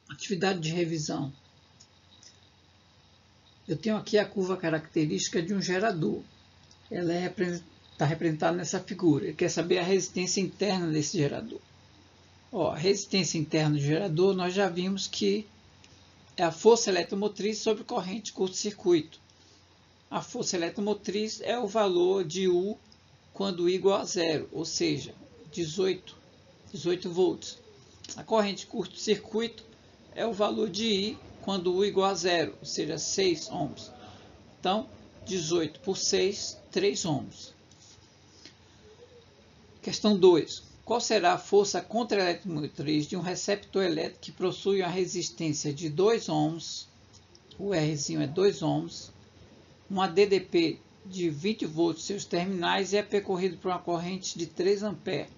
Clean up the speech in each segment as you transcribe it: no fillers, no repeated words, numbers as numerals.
Atividade de revisão. Eu tenho aqui a curva característica de um gerador. Ela está representada nessa figura. Ele quer saber a resistência interna desse gerador. A resistência interna do gerador, nós já vimos que é a força eletromotriz sobre corrente curto-circuito. A força eletromotriz é o valor de U quando U igual a zero, ou seja, 18 volts. A corrente curto-circuito é o valor de I quando U igual a zero, ou seja, 6 ohms. Então, 18 por 6, 3 ohms. Questão 2. Qual será a força contra-eletromotriz de um receptor elétrico que possui uma resistência de 2 ohms, o Rzinho é 2 ohms, uma DDP de 20 volts seus terminais e é percorrido por uma corrente de 3 amperes.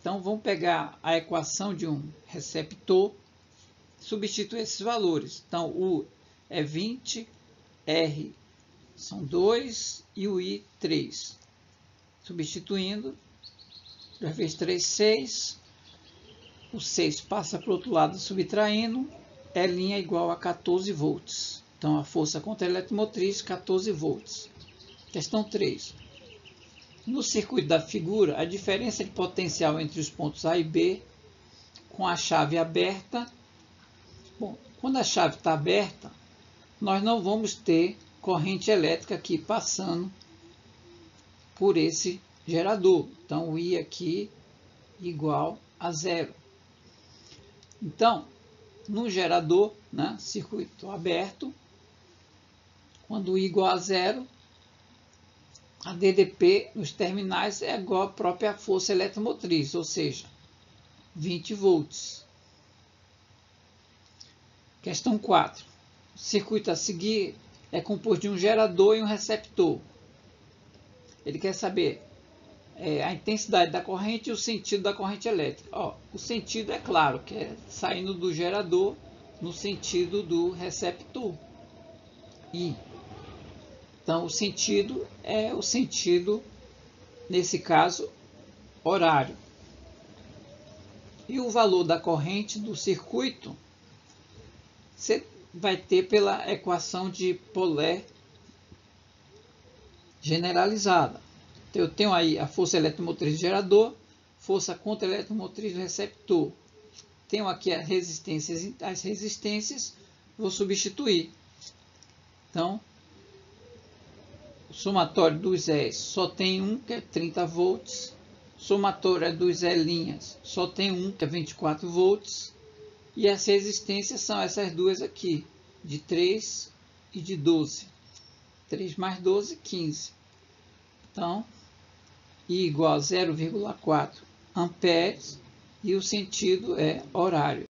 Então, vamos pegar a equação de um receptor, substituir esses valores. Então, U é 20, R são 2 e o I 3. Substituindo, 2 vezes 3, 6. O 6 passa para o outro lado subtraindo. L é igual a 14 volts. Então, a força contra a eletromotriz, 14 volts. Questão 3. No circuito da figura, a diferença de potencial entre os pontos A e B com a chave aberta. Bom, quando a chave está aberta, nós não vamos ter corrente elétrica aqui passando por esse gerador. Então, o I aqui igual a zero. Então, no gerador, circuito aberto, quando o I igual a zero, a DDP nos terminais é igual à própria força eletromotriz, ou seja, 20 volts. Questão 4. O circuito a seguir é composto de um gerador e um receptor. Ele quer saber a intensidade da corrente e o sentido da corrente elétrica. O sentido é claro, que é saindo do gerador no sentido do receptor. Então, o sentido é o sentido, nesse caso, horário. E o valor da corrente do circuito, você vai ter pela equação de Pauli generalizada. Então, eu tenho aí a força eletromotriz do gerador, força contra-eletromotriz do receptor. Tenho aqui as resistências, vou substituir. Então, o somatório dos E só tem um, que é 30 volts. O somatório dos E' só tem um, que é 24 volts. E as resistências são essas duas aqui, de 3 e de 12. 3 mais 12, 15. Então, I igual a 0,4 amperes e o sentido é horário.